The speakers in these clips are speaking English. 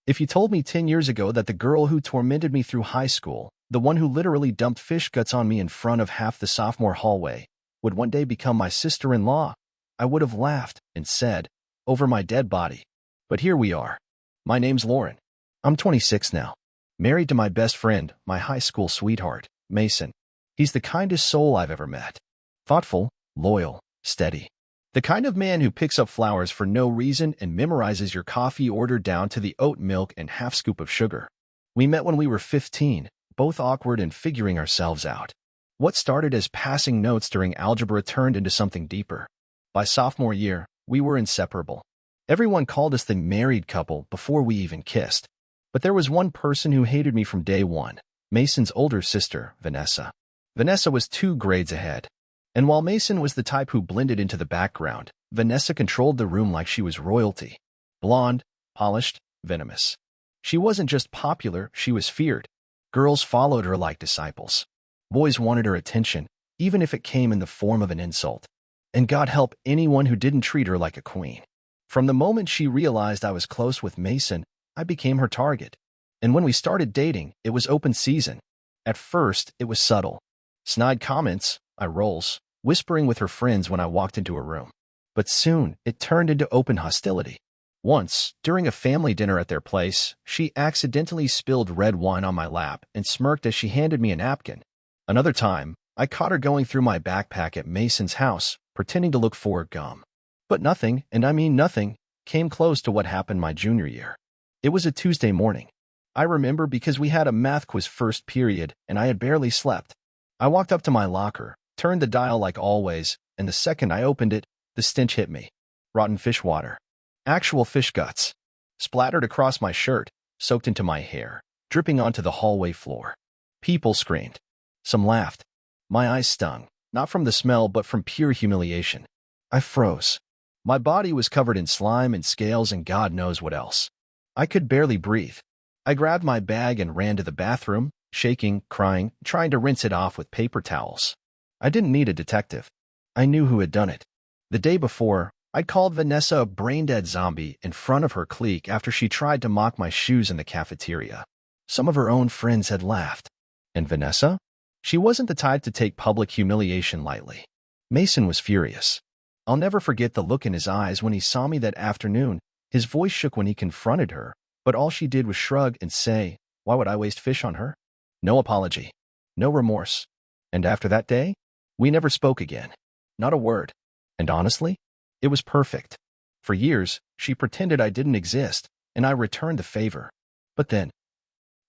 If you told me 10 years ago that the girl who tormented me through high school, the one who literally dumped fish guts on me in front of half the sophomore hallway, would one day become my sister-in-law, I would have laughed and said, over my dead body. But here we are. My name's Lauren. I'm 26 now. Married to my best friend, my high school sweetheart, Mason. He's the kindest soul I've ever met. Thoughtful, loyal, steady. The kind of man who picks up flowers for no reason and memorizes your coffee order down to the oat milk and half scoop of sugar. We met when we were 15, both awkward and figuring ourselves out. What started as passing notes during algebra turned into something deeper. By sophomore year, we were inseparable. Everyone called us the married couple before we even kissed. But there was one person who hated me from day one, Mason's older sister, Vanessa. Vanessa was 2 grades ahead. And while Mason was the type who blended into the background, Vanessa controlled the room like she was royalty. Blonde, polished, venomous. She wasn't just popular, she was feared. Girls followed her like disciples. Boys wanted her attention, even if it came in the form of an insult. And God help anyone who didn't treat her like a queen. From the moment she realized I was close with Mason, I became her target. And when we started dating, it was open season. At first, it was subtle. Snide comments, eye rolls, whispering with her friends when I walked into her room. But soon, it turned into open hostility. Once, during a family dinner at their place, she accidentally spilled red wine on my lap and smirked as she handed me a napkin. Another time, I caught her going through my backpack at Mason's house, pretending to look for gum. But nothing, and I mean nothing, came close to what happened my junior year. It was a Tuesday morning. I remember because we had a math quiz first period, and I had barely slept. I walked up to my locker, turned the dial like always, and the second I opened it, the stench hit me. Rotten fish water. Actual fish guts. Splattered across my shirt, soaked into my hair, dripping onto the hallway floor. People screamed. Some laughed. My eyes stung, not from the smell but from pure humiliation. I froze. My body was covered in slime and scales and God knows what else. I could barely breathe. I grabbed my bag and ran to the bathroom, shaking, crying, trying to rinse it off with paper towels. I didn't need a detective. I knew who had done it. The day before, I'd called Vanessa a brain-dead zombie in front of her clique after she tried to mock my shoes in the cafeteria. Some of her own friends had laughed. And Vanessa? She wasn't the type to take public humiliation lightly. Mason was furious. I'll never forget the look in his eyes when he saw me that afternoon. His voice shook when he confronted her, but all she did was shrug and say, "Why would I waste fish on her?" No apology. No remorse. And after that day, we never spoke again. Not a word. And honestly, it was perfect. For years, she pretended I didn't exist, and I returned the favor. But then,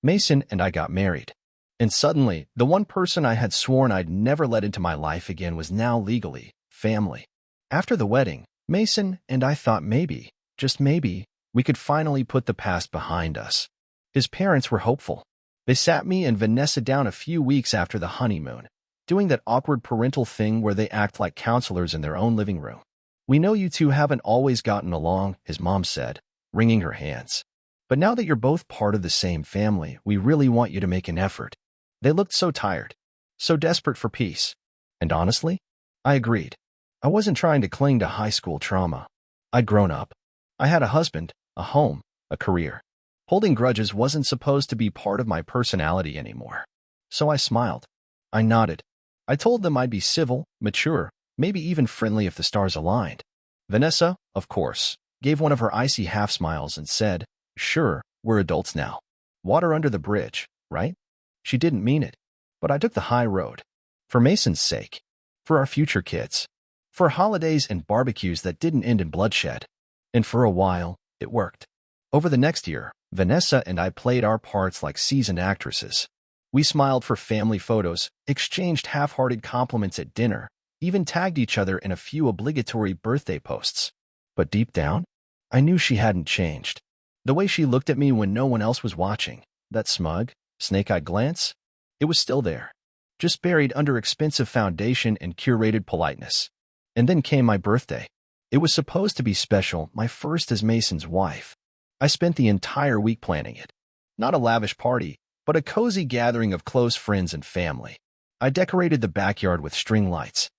Mason and I got married. And suddenly, the one person I had sworn I'd never let into my life again was now legally family. After the wedding, Mason and I thought maybe, just maybe, we could finally put the past behind us. His parents were hopeful. They sat me and Vanessa down a few weeks after the honeymoon, doing that awkward parental thing where they act like counselors in their own living room. "We know you two haven't always gotten along," his mom said, wringing her hands. "But now that you're both part of the same family, we really want you to make an effort." They looked so tired, so desperate for peace. And honestly, I agreed. I wasn't trying to cling to high school trauma. I'd grown up. I had a husband, a home, a career. Holding grudges wasn't supposed to be part of my personality anymore. So I smiled. I nodded. I told them I'd be civil, mature, maybe even friendly if the stars aligned. Vanessa, of course, gave one of her icy half-smiles and said, "Sure, we're adults now. Water under the bridge, right?" She didn't mean it, but I took the high road. For Mason's sake. For our future kids. For holidays and barbecues that didn't end in bloodshed. And for a while, it worked. Over the next year, Vanessa and I played our parts like seasoned actresses. We smiled for family photos, exchanged half-hearted compliments at dinner, even tagged each other in a few obligatory birthday posts. But deep down, I knew she hadn't changed. The way she looked at me when no one else was watching, that smug, snake-eyed glance, it was still there, just buried under expensive foundation and curated politeness. And then came my birthday. It was supposed to be special, my first as Mason's wife. I spent the entire week planning it. Not a lavish party, but a cozy gathering of close friends and family. I decorated the backyard with string lights.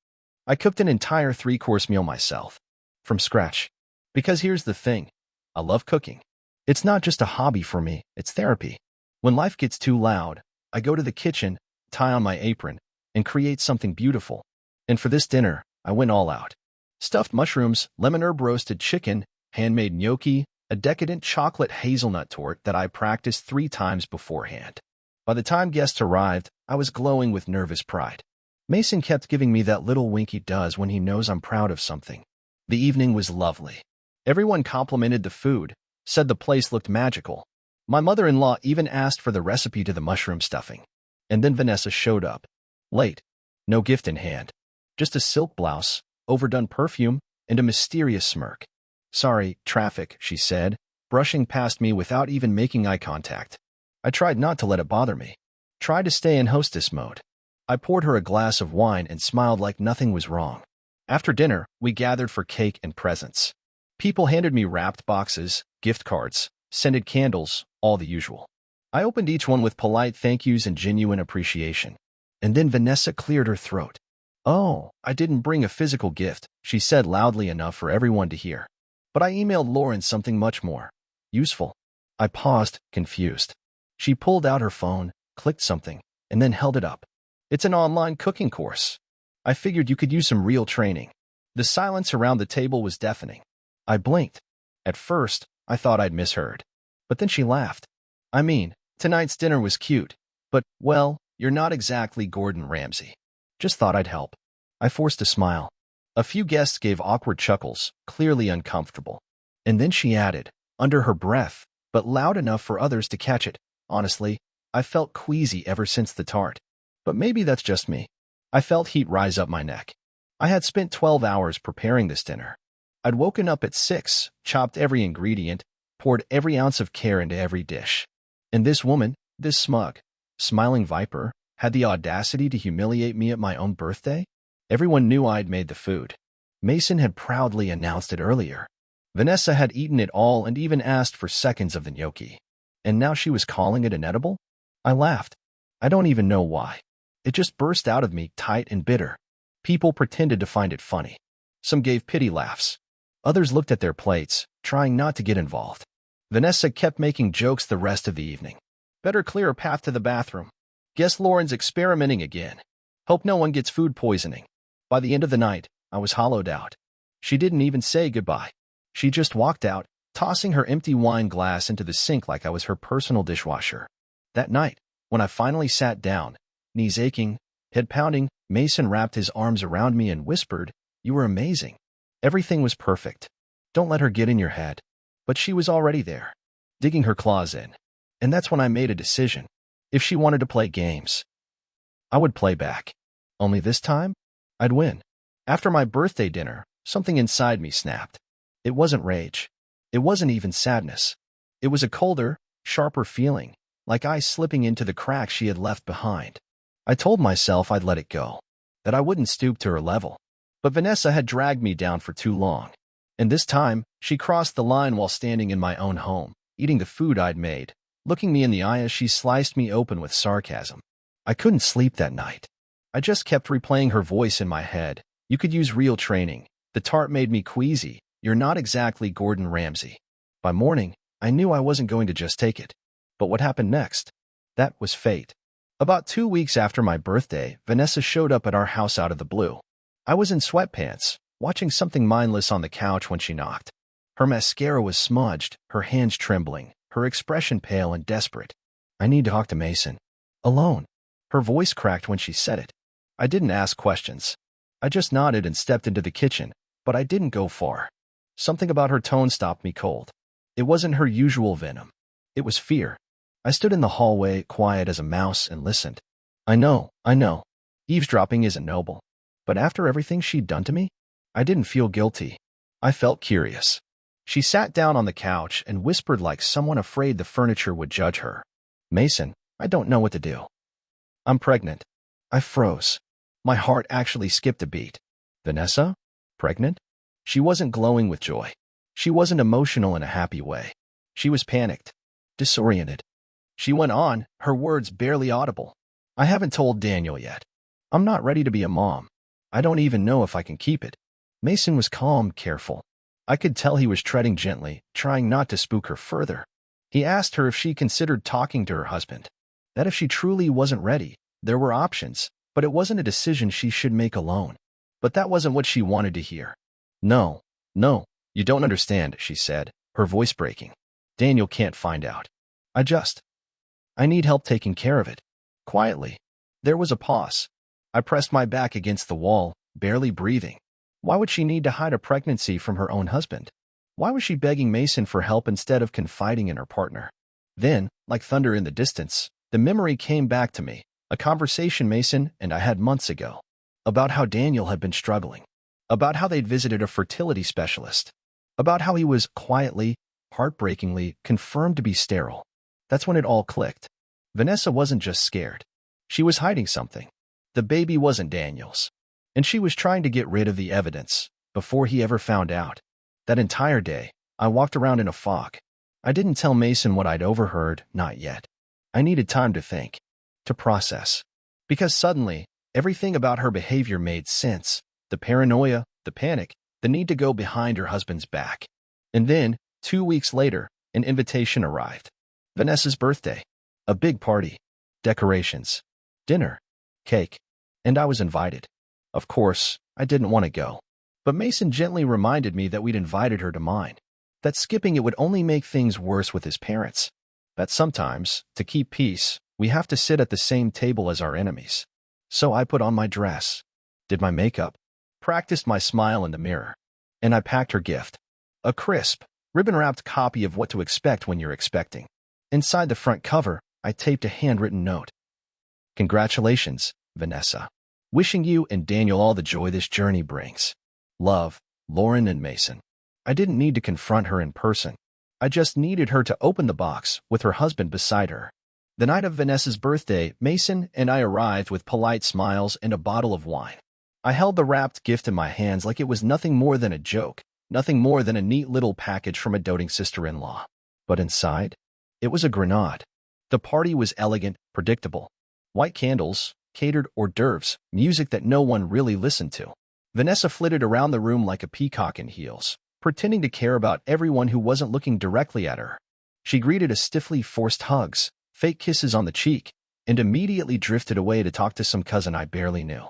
I cooked an entire 3-course meal myself, from scratch. Because here's the thing, I love cooking. It's not just a hobby for me, it's therapy. When life gets too loud, I go to the kitchen, tie on my apron, and create something beautiful. And for this dinner, I went all out. Stuffed mushrooms, lemon herb roasted chicken, handmade gnocchi, a decadent chocolate hazelnut torte that I practiced 3 times beforehand. By the time guests arrived, I was glowing with nervous pride. Mason kept giving me that little wink he does when he knows I'm proud of something. The evening was lovely. Everyone complimented the food, said the place looked magical. My mother-in-law even asked for the recipe to the mushroom stuffing. And then Vanessa showed up. Late. No gift in hand. Just a silk blouse, overdone perfume, and a mysterious smirk. "Sorry, traffic," she said, brushing past me without even making eye contact. I tried not to let it bother me. Tried to stay in hostess mode. I poured her a glass of wine and smiled like nothing was wrong. After dinner, we gathered for cake and presents. People handed me wrapped boxes, gift cards, scented candles, all the usual. I opened each one with polite thank yous and genuine appreciation. And then Vanessa cleared her throat. "Oh, I didn't bring a physical gift," she said loudly enough for everyone to hear. "But I emailed Lauren something much more useful." I paused, confused. She pulled out her phone, clicked something, and then held it up. "It's an online cooking course. I figured you could use some real training." The silence around the table was deafening. I blinked. At first, I thought I'd misheard. But then she laughed. "I mean, tonight's dinner was cute, but, well, you're not exactly Gordon Ramsay. Just thought I'd help." I forced a smile. A few guests gave awkward chuckles, clearly uncomfortable. And then she added, under her breath, but loud enough for others to catch it, "Honestly, I felt queasy ever since the tart. But maybe that's just me." I felt heat rise up my neck. I had spent 12 hours preparing this dinner. I'd woken up at 6, chopped every ingredient, poured every ounce of care into every dish. And this woman, this smug, smiling viper, had the audacity to humiliate me at my own birthday? Everyone knew I'd made the food. Mason had proudly announced it earlier. Vanessa had eaten it all and even asked for seconds of the gnocchi. And now she was calling it inedible? I laughed. I don't even know why. It just burst out of me, tight and bitter. People pretended to find it funny. Some gave pity laughs. Others looked at their plates, trying not to get involved. Vanessa kept making jokes the rest of the evening. "Better clear a path to the bathroom. Guess Lauren's experimenting again. Hope no one gets food poisoning." By the end of the night, I was hollowed out. She didn't even say goodbye. She just walked out, tossing her empty wine glass into the sink like I was her personal dishwasher. That night, when I finally sat down, knees aching, head pounding, Mason wrapped his arms around me and whispered, "You were amazing. Everything was perfect. Don't let her get in your head." But she was already there, digging her claws in. And that's when I made a decision. If she wanted to play games, I would play back. Only this time, I'd win. After my birthday dinner, something inside me snapped. It wasn't rage. It wasn't even sadness. It was a colder, sharper feeling, like ice slipping into the cracks she had left behind. I told myself I'd let it go, that I wouldn't stoop to her level. But Vanessa had dragged me down for too long. And this time, she crossed the line while standing in my own home, eating the food I'd made, looking me in the eye as she sliced me open with sarcasm. I couldn't sleep that night. I just kept replaying her voice in my head. "You could use real training. The tart made me queasy. You're not exactly Gordon Ramsay." By morning, I knew I wasn't going to just take it. But what happened next? That was fate. About 2 weeks after my birthday, Vanessa showed up at our house out of the blue. I was in sweatpants, watching something mindless on the couch when she knocked. Her mascara was smudged, her hands trembling, her expression pale and desperate. "I need to talk to Mason. Alone." Her voice cracked when she said it. I didn't ask questions. I just nodded and stepped into the kitchen, but I didn't go far. Something about her tone stopped me cold. It wasn't her usual venom. It was fear. I stood in the hallway, quiet as a mouse, and listened. I know. Eavesdropping isn't noble. But after everything she'd done to me, I didn't feel guilty. I felt curious. She sat down on the couch and whispered like someone afraid the furniture would judge her. "Mason, I don't know what to do. I'm pregnant." I froze. My heart actually skipped a beat. Vanessa? Pregnant? She wasn't glowing with joy. She wasn't emotional in a happy way. She was panicked, disoriented. She went on, her words barely audible. "I haven't told Daniel yet. I'm not ready to be a mom. I don't even know if I can keep it." Mason was calm, careful. I could tell he was treading gently, trying not to spook her further. He asked her if she considered talking to her husband. That if she truly wasn't ready, there were options, but it wasn't a decision she should make alone. But that wasn't what she wanted to hear. No, no, you don't understand, she said, her voice breaking. Daniel can't find out. I need help taking care of it. Quietly. There was a pause. I pressed my back against the wall, barely breathing. Why would she need to hide a pregnancy from her own husband? Why was she begging Mason for help instead of confiding in her partner? Then, like thunder in the distance, the memory came back to me, a conversation Mason and I had months ago, about how Daniel had been struggling, about how they'd visited a fertility specialist, about how he was quietly, heartbreakingly confirmed to be sterile. That's when it all clicked. Vanessa wasn't just scared. She was hiding something. The baby wasn't Daniel's. And she was trying to get rid of the evidence before he ever found out. That entire day, I walked around in a fog. I didn't tell Mason what I'd overheard, not yet. I needed time to think, to process. Because suddenly, everything about her behavior made sense. The paranoia, the panic, the need to go behind her husband's back. And then, 2 weeks later, an invitation arrived. Vanessa's birthday. A big party. Decorations. Dinner. Cake. And I was invited. Of course, I didn't want to go. But Mason gently reminded me that we'd invited her to mine. That skipping it would only make things worse with his parents. That sometimes, to keep peace, we have to sit at the same table as our enemies. So I put on my dress, did my makeup, practiced my smile in the mirror, and I packed her gift. A crisp, ribbon-wrapped copy of What to Expect When You're Expecting. Inside the front cover, I taped a handwritten note. Congratulations, Vanessa. Wishing you and Daniel all the joy this journey brings. Love, Lauren and Mason. I didn't need to confront her in person. I just needed her to open the box with her husband beside her. The night of Vanessa's birthday, Mason and I arrived with polite smiles and a bottle of wine. I held the wrapped gift in my hands like it was nothing more than a joke, nothing more than a neat little package from a doting sister-in-law. But inside, it was a grenade. The party was elegant, predictable. White candles, catered hors d'oeuvres, music that no one really listened to. Vanessa flitted around the room like a peacock in heels, pretending to care about everyone who wasn't looking directly at her. She greeted us stiffly forced hugs, fake kisses on the cheek, and immediately drifted away to talk to some cousin I barely knew.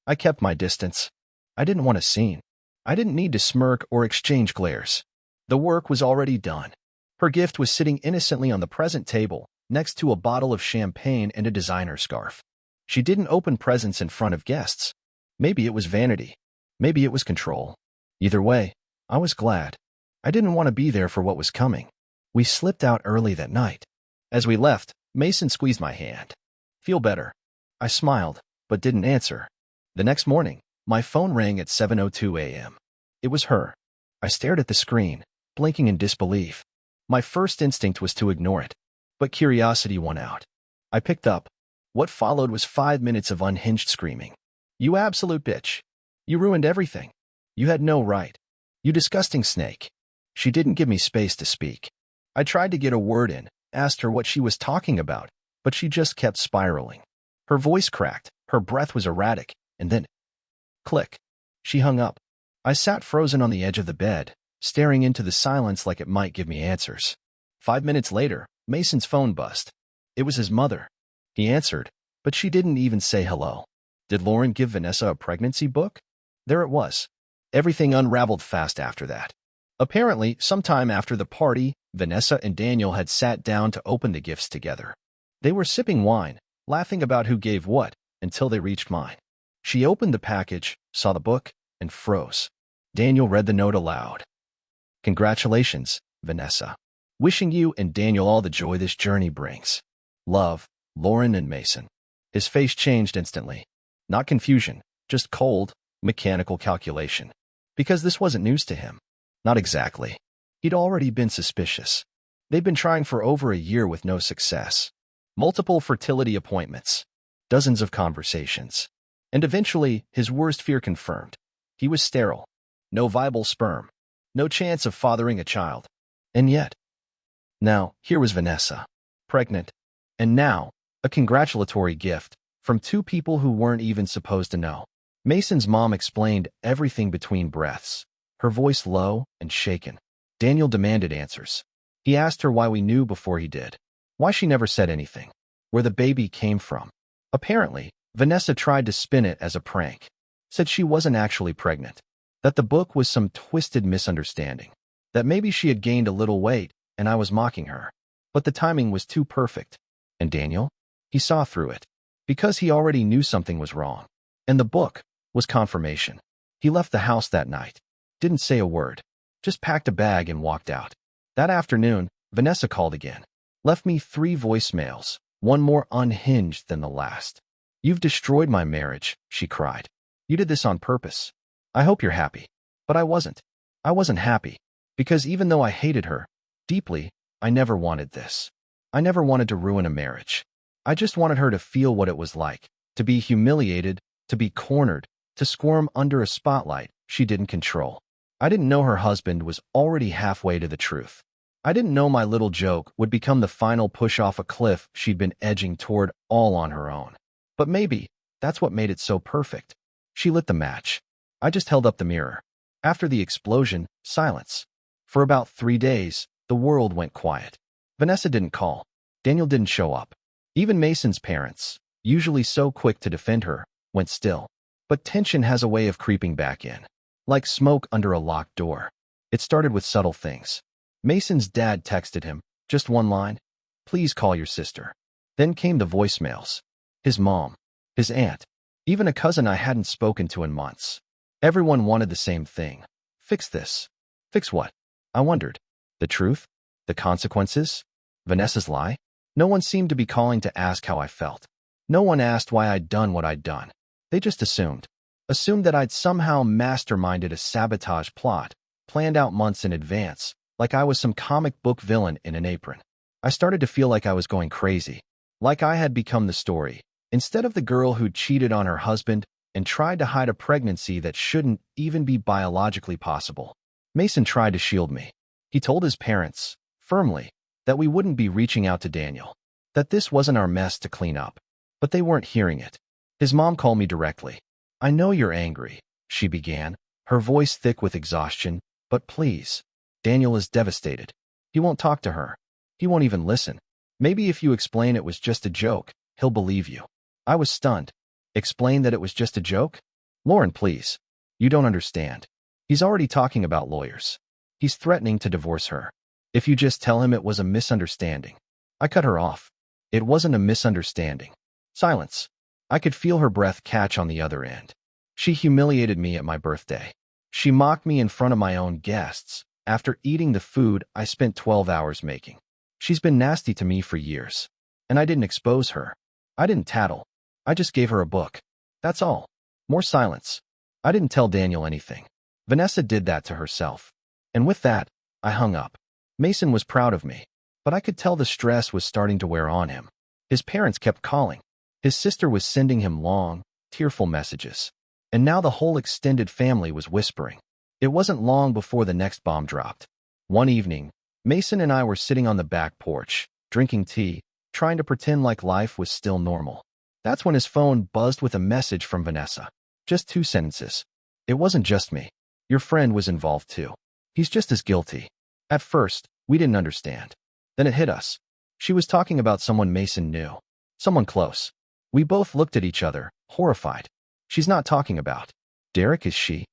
I kept my distance. I didn't want a scene. I didn't need to smirk or exchange glares. The work was already done. Her gift was sitting innocently on the present table, next to a bottle of champagne and a designer scarf. She didn't open presents in front of guests. Maybe it was vanity. Maybe it was control. Either way, I was glad. I didn't want to be there for what was coming. We slipped out early that night. As we left, Mason squeezed my hand. Feel better. I smiled, but didn't answer. The next morning, my phone rang at 7:02 a.m. It was her. I stared at the screen, blinking in disbelief. My first instinct was to ignore it, but curiosity won out. I picked up. What followed was 5 minutes of unhinged screaming. You absolute bitch. You ruined everything. You had no right. You disgusting snake. She didn't give me space to speak. I tried to get a word in, asked her what she was talking about, but she just kept spiraling. Her voice cracked, her breath was erratic, and then, click. She hung up. I sat frozen on the edge of the bed, staring into the silence like it might give me answers. 5 minutes later, Mason's phone buzzed. It was his mother. He answered, but she didn't even say hello. Did Lauren give Vanessa a pregnancy book? There it was. Everything unraveled fast after that. Apparently, sometime after the party, Vanessa and Daniel had sat down to open the gifts together. They were sipping wine, laughing about who gave what, until they reached mine. She opened the package, saw the book, and froze. Daniel read the note aloud. Congratulations, Vanessa. Wishing you and Daniel all the joy this journey brings. Love, Lauren and Mason. His face changed instantly. Not confusion, just cold, mechanical calculation. Because this wasn't news to him. Not exactly. He'd already been suspicious. They'd been trying for over a year with no success. Multiple fertility appointments. Dozens of conversations. And eventually, his worst fear confirmed. He was sterile. No viable sperm. No chance of fathering a child. And yet, now, here was Vanessa. Pregnant. And now, a congratulatory gift from two people who weren't even supposed to know. Mason's mom explained everything between breaths, her voice low and shaken. Daniel demanded answers. He asked her why we knew before he did, why she never said anything, where the baby came from. Apparently, Vanessa tried to spin it as a prank, said she wasn't actually pregnant, that the book was some twisted misunderstanding, that maybe she had gained a little weight and I was mocking her. But the timing was too perfect. And Daniel? He saw through it, because he already knew something was wrong. And the book was confirmation. He left the house that night, didn't say a word, just packed a bag and walked out. That afternoon, Vanessa called again, left me 3 voicemails, one more unhinged than the last. "You've destroyed my marriage," she cried. "You did this on purpose. I hope you're happy." But I wasn't. I wasn't happy, because even though I hated her deeply, I never wanted this. I never wanted to ruin a marriage. I just wanted her to feel what it was like, to be humiliated, to be cornered, to squirm under a spotlight she didn't control. I didn't know her husband was already halfway to the truth. I didn't know my little joke would become the final push off a cliff she'd been edging toward all on her own. But maybe that's what made it so perfect. She lit the match. I just held up the mirror. After the explosion, silence. For about 3 days, the world went quiet. Vanessa didn't call. Daniel didn't show up. Even Mason's parents, usually so quick to defend her, went still. But tension has a way of creeping back in, like smoke under a locked door. It started with subtle things. Mason's dad texted him, just one line, "Please call your sister." Then came the voicemails. His mom, his aunt, even a cousin I hadn't spoken to in months. Everyone wanted the same thing. Fix this. Fix what? I wondered. The truth? The consequences? Vanessa's lie? No one seemed to be calling to ask how I felt. No one asked why I'd done what I'd done. They just assumed. Assumed that I'd somehow masterminded a sabotage plot, planned out months in advance, like I was some comic book villain in an apron. I started to feel like I was going crazy, like I had become the story, instead of the girl who'd cheated on her husband and tried to hide a pregnancy that shouldn't even be biologically possible. Mason tried to shield me. He told his parents, firmly, that we wouldn't be reaching out to Daniel, that this wasn't our mess to clean up. But they weren't hearing it. His mom called me directly. "I know you're angry," she began, her voice thick with exhaustion, "but please. Daniel is devastated. He won't talk to her. He won't even listen. Maybe if you explain it was just a joke, he'll believe you." I was stunned. Explain that it was just a joke? Lauren, please. You don't understand. He's already talking about lawyers. He's threatening to divorce her. If you just tell him it was a misunderstanding. I cut her off. It wasn't a misunderstanding. Silence. I could feel her breath catch on the other end. She humiliated me at my birthday. She mocked me in front of my own guests, after eating the food I spent 12 hours making. She's been nasty to me for years. And I didn't expose her. I didn't tattle. I just gave her a book. That's all. More silence. I didn't tell Daniel anything. Vanessa did that to herself. And with that, I hung up. Mason was proud of me, but I could tell the stress was starting to wear on him. His parents kept calling. His sister was sending him long, tearful messages. And now the whole extended family was whispering. It wasn't long before the next bomb dropped. One evening, Mason and I were sitting on the back porch, drinking tea, trying to pretend like life was still normal. That's when his phone buzzed with a message from Vanessa. Just 2 sentences. "It wasn't just me. Your friend was involved too. He's just as guilty." At first, we didn't understand. Then it hit us. She was talking about someone Mason knew. Someone close. We both looked at each other, horrified. "She's not talking about Derek, is she?"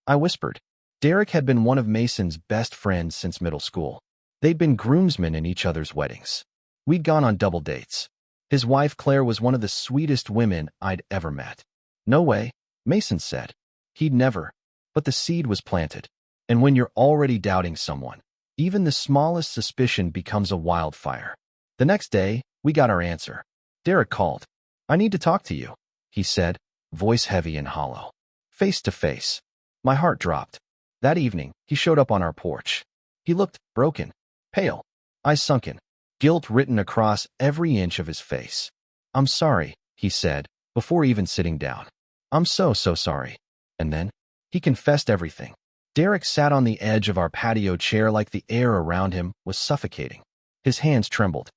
I whispered. Derek had been one of Mason's best friends since middle school. They'd been groomsmen in each other's weddings. We'd gone on double dates. His wife Claire was one of the sweetest women I'd ever met. "No way," Mason said. He'd never. But the seed was planted. And when you're already doubting someone, even the smallest suspicion becomes a wildfire. The next day, we got our answer. Derek called. "I need to talk to you," he said, voice heavy and hollow. Face to face. My heart dropped. That evening, he showed up on our porch. He looked broken, pale, eyes sunken, guilt written across every inch of his face. "I'm sorry," he said, before even sitting down. "I'm so sorry." And then, he confessed everything. Derek sat on the edge of our patio chair like the air around him was suffocating. His hands trembled.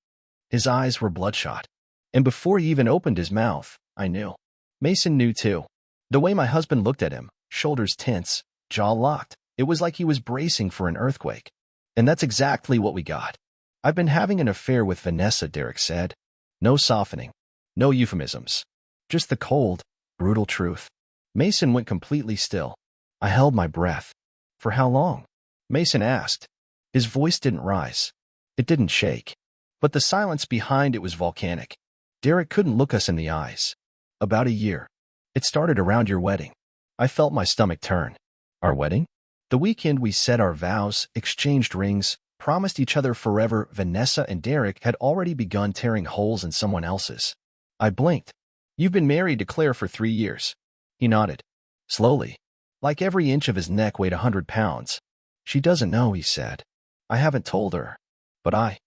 His eyes were bloodshot. And before he even opened his mouth, I knew. Mason knew too. The way my husband looked at him, shoulders tense, jaw locked, it was like he was bracing for an earthquake. And that's exactly what we got. I've been having an affair with Vanessa, Derek said. No softening. No euphemisms. Just the cold, brutal truth. Mason went completely still. I held my breath. For how long? Mason asked. His voice didn't rise. It didn't shake. But the silence behind it was volcanic. Derek couldn't look us in the eyes. About a year. It started around your wedding. I felt my stomach turn. Our wedding? The weekend we said our vows, exchanged rings, promised each other forever. Vanessa and Derek had already begun tearing holes in someone else's. I blinked. You've been married to Claire for 3 years. He nodded. Slowly. Like every inch of his neck weighed 100 pounds. She doesn't know, he said. I haven't told her. But I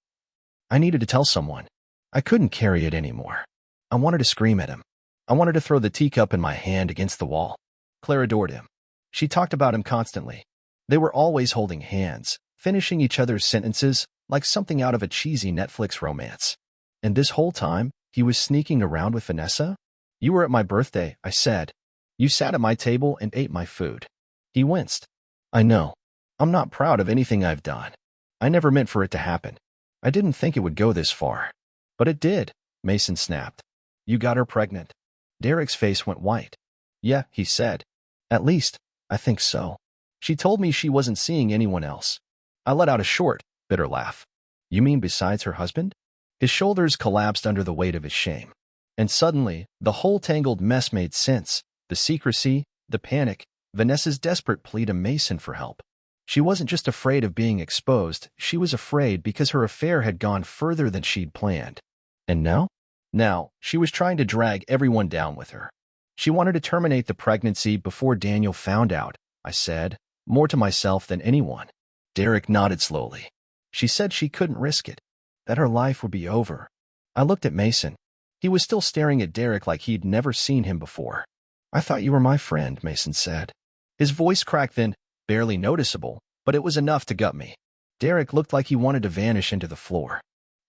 needed to tell someone. I couldn't carry it anymore. I wanted to scream at him. I wanted to throw the teacup in my hand against the wall. Claire adored him. She talked about him constantly. They were always holding hands, finishing each other's sentences like something out of a cheesy Netflix romance. And this whole time, he was sneaking around with Vanessa? You were at my birthday, I said. You sat at my table and ate my food. He winced. I know. I'm not proud of anything I've done. I never meant for it to happen. I didn't think it would go this far. But it did, Mason snapped. You got her pregnant. Derek's face went white. Yeah, he said. At least, I think so. She told me she wasn't seeing anyone else. I let out a short, bitter laugh. You mean besides her husband? His shoulders collapsed under the weight of his shame. And suddenly, the whole tangled mess made sense. The secrecy, the panic, Vanessa's desperate plea to Mason for help. She wasn't just afraid of being exposed, she was afraid because her affair had gone further than she'd planned. And now? Now, she was trying to drag everyone down with her. She wanted to terminate the pregnancy before Daniel found out, I said, more to myself than anyone. Derek nodded slowly. She said she couldn't risk it, that her life would be over. I looked at Mason. He was still staring at Derek like he'd never seen him before. I thought you were my friend, Mason said. His voice cracked then, barely noticeable, but it was enough to gut me. Derek looked like he wanted to vanish into the floor.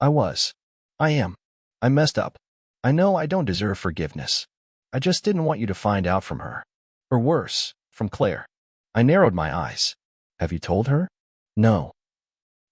I am. I messed up. I know I don't deserve forgiveness. I just didn't want you to find out from her. Or worse, from Claire. I narrowed my eyes. Have you told her? No.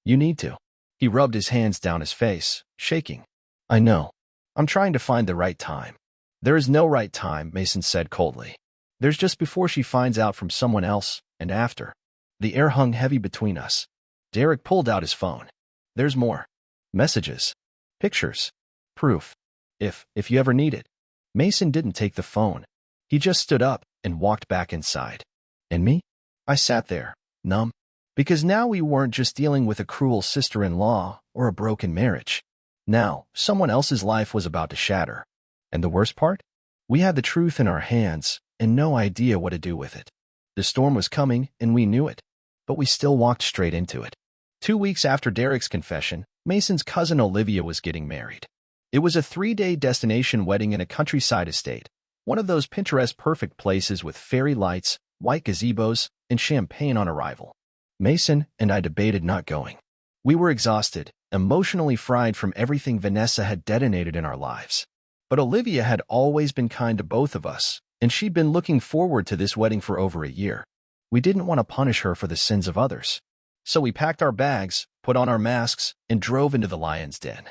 You need to. He rubbed his hands down his face, shaking. I know. I'm trying to find the right time. There is no right time, Mason said coldly. There's just before she finds out from someone else, and after. The air hung heavy between us. Derek pulled out his phone. There's more. Messages. Pictures. Proof. If you ever need it. Mason didn't take the phone. He just stood up and walked back inside. And me? I sat there, numb. Because now we weren't just dealing with a cruel sister-in-law or a broken marriage. Now, someone else's life was about to shatter. And the worst part? We had the truth in our hands and no idea what to do with it. The storm was coming and we knew it. But we still walked straight into it. 2 weeks after Derek's confession, Mason's cousin Olivia was getting married. It was a 3-day destination wedding in a countryside estate, one of those Pinterest-perfect places with fairy lights, white gazebos, and champagne on arrival. Mason and I debated not going. We were exhausted, emotionally fried from everything Vanessa had detonated in our lives. But Olivia had always been kind to both of us, and she'd been looking forward to this wedding for over a year. We didn't want to punish her for the sins of others. So we packed our bags, put on our masks, and drove into the lion's den.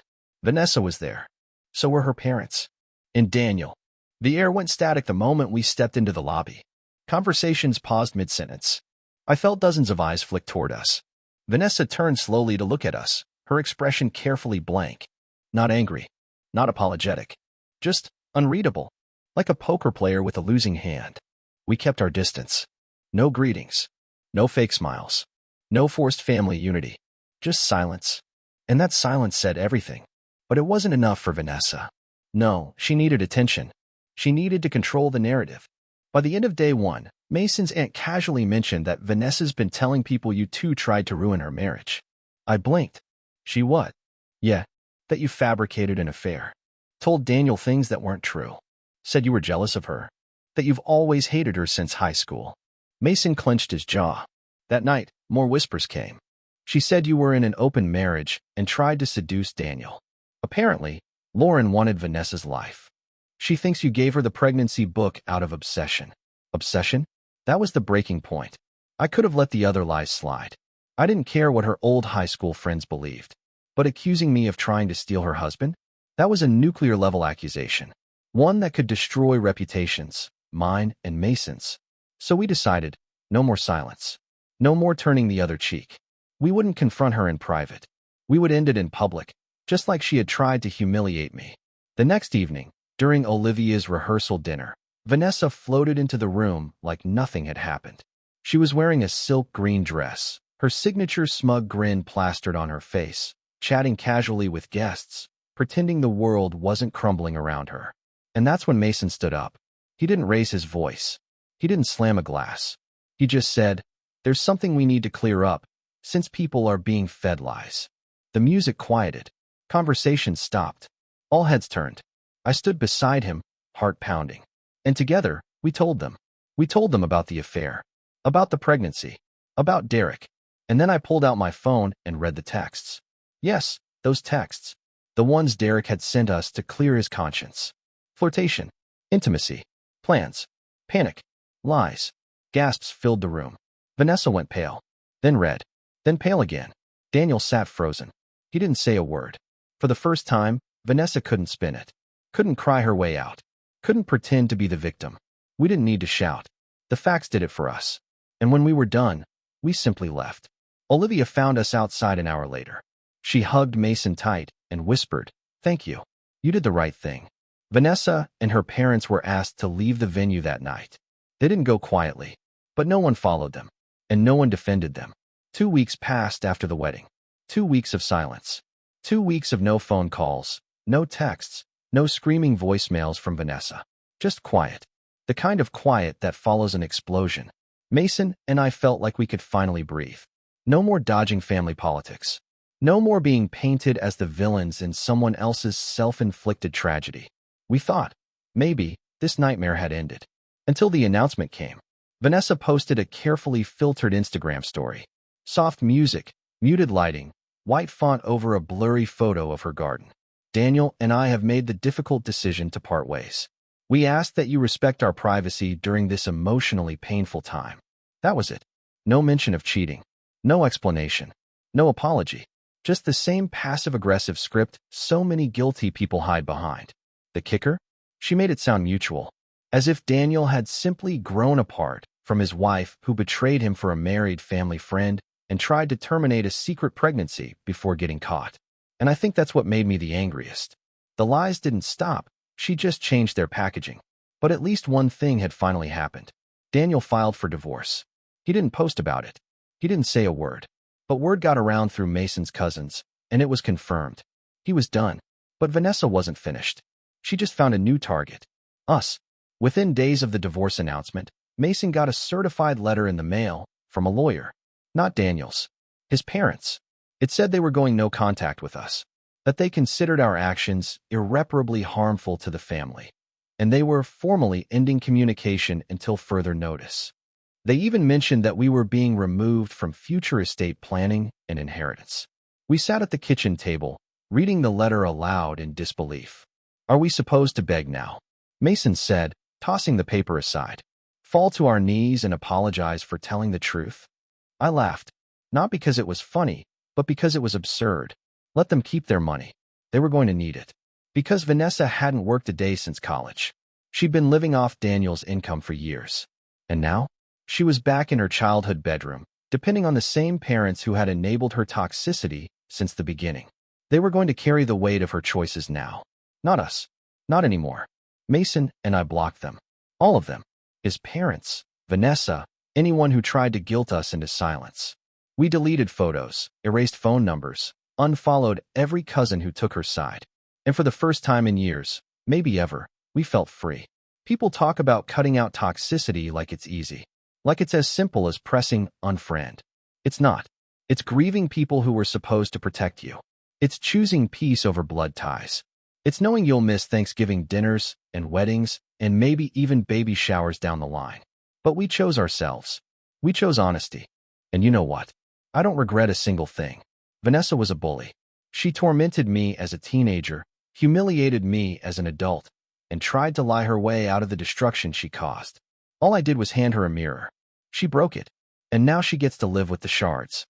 Vanessa was there. So were her parents. And Daniel. The air went static the moment we stepped into the lobby. Conversations paused mid-sentence. I felt dozens of eyes flick toward us. Vanessa turned slowly to look at us, her expression carefully blank. Not angry. Not apologetic. Just unreadable. Like a poker player with a losing hand. We kept our distance. No greetings. No fake smiles. No forced family unity. Just silence. And that silence said everything. But it wasn't enough for Vanessa. No, she needed attention. She needed to control the narrative. By the end of day 1, Mason's aunt casually mentioned that Vanessa's been telling people you two tried to ruin her marriage. I blinked. She what? Yeah, that you fabricated an affair. Told Daniel things that weren't true. Said you were jealous of her. That you've always hated her since high school. Mason clenched his jaw. That night, more whispers came. She said you were in an open marriage and tried to seduce Daniel. Apparently, Lauren wanted Vanessa's life. She thinks you gave her the pregnancy book out of obsession. Obsession? That was the breaking point. I could have let the other lies slide. I didn't care what her old high school friends believed. But accusing me of trying to steal her husband? That was a nuclear-level accusation. One that could destroy reputations, mine and Mason's. So we decided, no more silence. No more turning the other cheek. We wouldn't confront her in private. We would end it in public, just like she had tried to humiliate me. The next evening, during Olivia's rehearsal dinner, Vanessa floated into the room like nothing had happened. She was wearing a silk green dress, her signature smug grin plastered on her face, chatting casually with guests, pretending the world wasn't crumbling around her. And that's when Mason stood up. He didn't raise his voice. He didn't slam a glass. He just said, "There's something we need to clear up, since people are being fed lies." The music quieted. Conversation stopped. All heads turned. I stood beside him, heart pounding. And together, we told them. We told them about the affair, about the pregnancy, about Derek. And then I pulled out my phone and read the texts. Yes, those texts. The ones Derek had sent us to clear his conscience. Flirtation, intimacy, plans, panic, lies. Gasps filled the room. Vanessa went pale, then red, then pale again. Daniel sat frozen. He didn't say a word. For the first time, Vanessa couldn't spin it. Couldn't cry her way out. Couldn't pretend to be the victim. We didn't need to shout. The facts did it for us. And when we were done, we simply left. Olivia found us outside an hour later. She hugged Mason tight and whispered, "Thank you. You did the right thing." Vanessa and her parents were asked to leave the venue that night. They didn't go quietly, but no one followed them, and no one defended them. 2 weeks passed after the wedding. 2 weeks of silence. 2 weeks of no phone calls, no texts, no screaming voicemails from Vanessa. Just quiet. The kind of quiet that follows an explosion. Mason and I felt like we could finally breathe. No more dodging family politics. No more being painted as the villains in someone else's self-inflicted tragedy. We thought, maybe, this nightmare had ended. Until the announcement came. Vanessa posted a carefully filtered Instagram story. Soft music, muted lighting, white font over a blurry photo of her garden. "Daniel and I have made the difficult decision to part ways. We ask that you respect our privacy during this emotionally painful time." That was it. No mention of cheating. No explanation. No apology. Just the same passive-aggressive script so many guilty people hide behind. The kicker? She made it sound mutual. As if Daniel had simply grown apart from his wife who betrayed him for a married family friend and tried to terminate a secret pregnancy before getting caught. And I think that's what made me the angriest. The lies didn't stop. She just changed their packaging. But at least one thing had finally happened. Daniel filed for divorce. He didn't post about it. He didn't say a word. But word got around through Mason's cousins, and it was confirmed. He was done. But Vanessa wasn't finished. She just found a new target. Us. Within days of the divorce announcement, Mason got a certified letter in the mail from a lawyer. Not Daniel's. His parents. It said they were going no contact with us. That they considered our actions irreparably harmful to the family. And they were formally ending communication until further notice. They even mentioned that we were being removed from future estate planning and inheritance. We sat at the kitchen table, reading the letter aloud in disbelief. "Are we supposed to beg now?" Mason said, tossing the paper aside. "Fall to our knees and apologize for telling the truth?" I laughed, not because it was funny, but because it was absurd. Let them keep their money. They were going to need it. Because Vanessa hadn't worked a day since college. She'd been living off Daniel's income for years. And now? She was back in her childhood bedroom, depending on the same parents who had enabled her toxicity since the beginning. They were going to carry the weight of her choices now. Not us. Not anymore. Mason and I blocked them. All of them. His parents, Vanessa, anyone who tried to guilt us into silence. We deleted photos, erased phone numbers, unfollowed every cousin who took her side. And for the first time in years, maybe ever, we felt free. People talk about cutting out toxicity like it's easy. Like it's as simple as pressing unfriend. It's not. It's grieving people who were supposed to protect you. It's choosing peace over blood ties. It's knowing you'll miss Thanksgiving dinners and weddings and maybe even baby showers down the line. But we chose ourselves. We chose honesty. And you know what? I don't regret a single thing. Vanessa was a bully. She tormented me as a teenager, humiliated me as an adult, and tried to lie her way out of the destruction she caused. All I did was hand her a mirror. She broke it, and now she gets to live with the shards.